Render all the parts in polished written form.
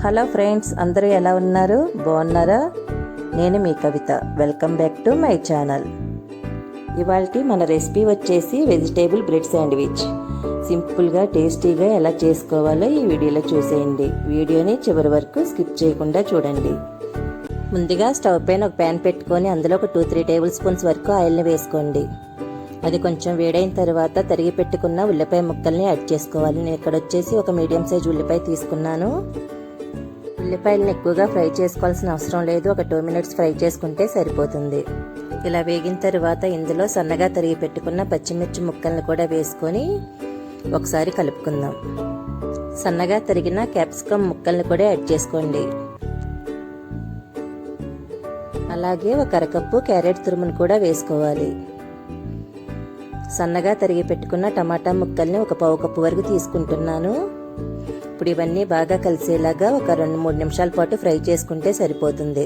Hello friends, అందరూ ఎలా ఉన్నారు? బాగున్నారా? నేను మీ Kavitha. Welcome back to my channel. ఇవాల్టి మన రెసిపీ వచ్చేసి వెజిటేబుల్ బ్రెడ్ శాండ్విచ్. సింపుల్గా టేస్టీగా ఎలా చేసుకోవాలో ఈ వీడియోలో చూసేయండి. వీడియోని చివరి వరకు స్కిప్ చేయకుండా చూడండి. ముందుగా స్టవ్ పైన ఒక ప్యాన్ పెట్టుకొని అందులో ఒక 2-3 టేబుల్ స్పూన్స్ వరకు ఆయిల్ని వేసుకోండి. అది కొంచెం వేడైన తర్వాత తరిగి పెట్టుకున్న ఉల్లిపాయ ముక్కల్ని యాడ్ చేసుకోవాలి. నేను ఇక్కడ వచ్చేసి ఒక మీడియం సైజ్ ఉల్లిపాయ తీసుకున్నాను. ఉల్లిపాయలను ఎక్కువగా ఫ్రై చేసుకోవాల్సిన అవసరం లేదు. ఒక 2 మినిట్స్ ఫ్రై చేసుకుంటే సరిపోతుంది. ఇలా వేగిన తర్వాత ఇందులో సన్నగా తరిగి పెట్టుకున్న పచ్చిమిర్చి ముక్కల్ని కూడా వేసుకొని ఒకసారి కలుపుకుందాం. సన్నగా తరిగిన క్యాప్సికమ్ ముక్కల్ని కూడా యాడ్ చేసుకోండి. అలాగే ఒక అరకప్పు క్యారెట్ తురుమును కూడా వేసుకోవాలి. సన్నగా తరిగి పెట్టుకున్న టమాటా ముక్కల్ని ఒక పావు కప్పు వరకు తీసుకుంటున్నాను. ఇప్పుడు ఇవన్నీ బాగా కలిసేలాగా ఒక 2-3 నిమిషాల పాటు ఫ్రై చేసుకుంటే సరిపోతుంది.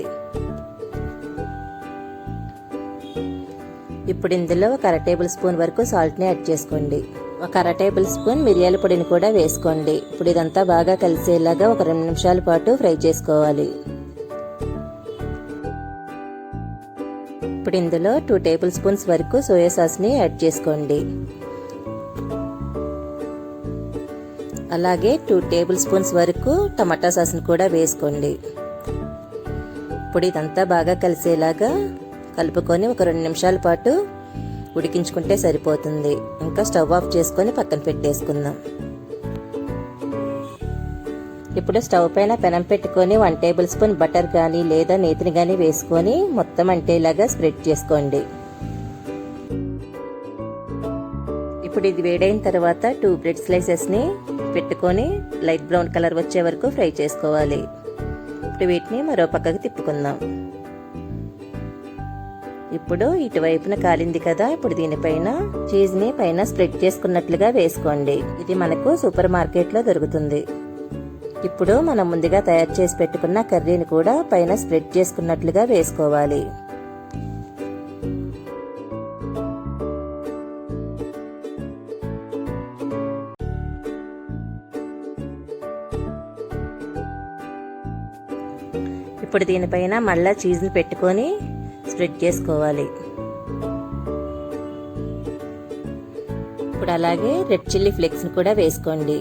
ఇప్పుడు ఇందులో ఒక 1/2 టేబుల్ స్పూన్ వరకు సాల్ట్ని యాడ్ చేసుకోండి. ఒక 1/2 టేబుల్ స్పూన్ మిరియాల పొడిని కూడా వేసుకోండి. ఇప్పుడు ఇదంతా బాగా కలిసేలాగా ఒక 2 నిమిషాల పాటు ఫ్రై చేసుకోవాలి. ఇప్పుడు ఇందులో 2 టేబుల్ స్పూన్స్ వరకు సోయా సాస్ని యాడ్ చేసుకోండి. అలాగే 2 టేబుల్ స్పూన్స్ వరకు టమాటా సాస్ని కూడా వేసుకోండి. ఇప్పుడు ఇదంతా బాగా కలిసేలాగా కలుపుకొని ఒక 2 నిమిషాల పాటు ఉడికించుకుంటే సరిపోతుంది. ఇంకా స్టవ్ ఆఫ్ చేసుకొని పక్కన పెట్టేసుకుందాం. ఇప్పుడు స్టవ్ పైన పెనం పెట్టుకొని 1 టేబుల్ స్పూన్ బటర్ కానీ లేదా నేతిని కానీ వేసుకొని మొత్తం అంటేలాగా స్ప్రెడ్ చేసుకోండి. ఇప్పుడు ఇది వేడైన తర్వాత 2 బ్రెడ్ స్లైసెస్ని పెట్టుకొని లైట్ బ్రౌన్ కలర్ వచ్చే వరకు ఫ్రై చేసుకోవాలి. ఇప్పుడు వీటిని మరో పక్కకు తిప్పుకుందాం. ఇప్పుడు ఇటువైపున కాలింది కదా, ఇప్పుడు దీనిపైన చీజ్ని పైన స్ప్రెడ్ చేసుకున్నట్లుగా వేసుకోండి. ఇది మనకు సూపర్ మార్కెట్లో దొరుకుతుంది. ఇప్పుడు మనం ముందుగా తయారు చేసి పెట్టుకున్న కర్రీని కూడా పైన స్ప్రెడ్ చేసుకున్నట్లుగా వేసుకోవాలి. ఇప్పుడు దీనిపైన మళ్ళా చీజ్ని పెట్టుకొని స్ప్రెడ్ చేసుకోవాలి. ఇప్పుడు అలాగే రెడ్ చిల్లీ ఫ్లేక్స్ని కూడా వేసుకోండి.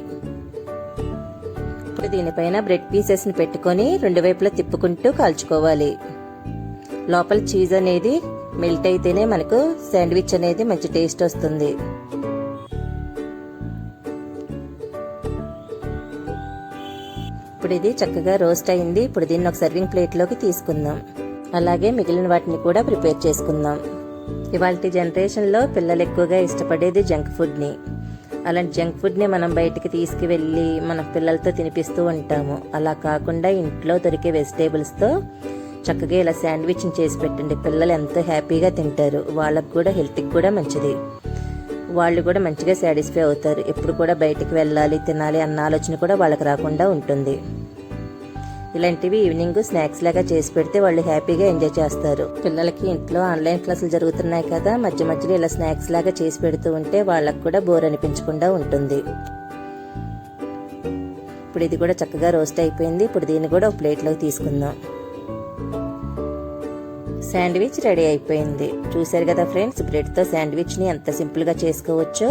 ఇప్పుడు దీనిపైన బ్రెడ్ పీసెస్ని పెట్టుకొని 2 వైపులా తిప్పుకుంటూ కాల్చుకోవాలి. లోపల చీజ్ అనేది మెల్ట్ అయితేనే మనకు శాండ్విచ్ అనేది మంచి టేస్ట్ వస్తుంది. ఇప్పుడు ఇది చక్కగా రోస్ట్ అయింది. ఇప్పుడు దీన్ని ఒక సర్వింగ్ ప్లేట్లోకి తీసుకుందాం. అలాగే మిగిలిన వాటిని కూడా ప్రిపేర్ చేసుకుందాం. ఇవాల్టి జనరేషన్లో పిల్లలు ఎక్కువగా ఇష్టపడేది జంక్ ఫుడ్ని. అలాంటి జంక్ ఫుడ్ని మనం బయటికి తీసుకువెళ్ళి మన పిల్లలతో తినిపిస్తూ ఉంటాము. అలా కాకుండా ఇంట్లో దొరికే వెజిటేబుల్స్తో చక్కగా ఇలా శాండ్విచ్ని చేసి పెట్టండి. పిల్లలు ఎంతో హ్యాపీగా తింటారు. వాళ్ళకు కూడా హెల్త్కి కూడా మంచిది. వాళ్ళు కూడా మంచిగా సాటిస్ఫై అవుతారు. ఎప్పుడు కూడా బయటికి వెళ్ళాలి తినాలి అన్న ఆలోచన కూడా వాళ్ళకి రాకుండా ఉంటుంది. ఇలాంటివి ఈవినింగ్ స్నాక్స్ లాగా చేసి పెడితే వాళ్ళు హ్యాపీగా ఎంజాయ్ చేస్తారు. పిల్లలకి ఇంట్లో ఆన్లైన్ క్లాసులు జరుగుతున్నాయి కదా, మధ్య మధ్యలో ఇలా స్నాక్స్ లాగా చేసి పెడుతూ ఉంటే వాళ్ళకు కూడా బోర్ అనిపించకుండా ఉంటుంది. ఇప్పుడు ఇది కూడా చక్కగా రోస్ట్ అయిపోయింది. ఇప్పుడు దీన్ని కూడా ఒక ప్లేట్లోకి తీసుకుందాం. శాండ్విచ్ రెడీ అయిపోయింది. చూశారు కదా ఫ్రెండ్స్, బ్రెడ్తో శాండ్విచ్ని ఎంత సింపుల్గా చేసుకోవచ్చో.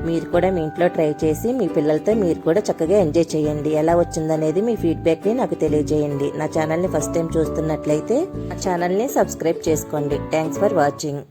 మీరు కూడా మీ ఇంట్లో ట్రై చేసి మీ పిల్లలతో మీరు కూడా చక్కగా ఎంజాయ్ చేయండి. ఎలా వచ్చిందనేది మీ ఫీడ్బ్యాక్ని నాకు తెలియజేయండి. నా ఛానల్ని ఫస్ట్ టైం చూస్తున్నట్లయితే నా ఛానల్ని సబ్స్క్రైబ్ చేసుకోండి. Thanks for watching.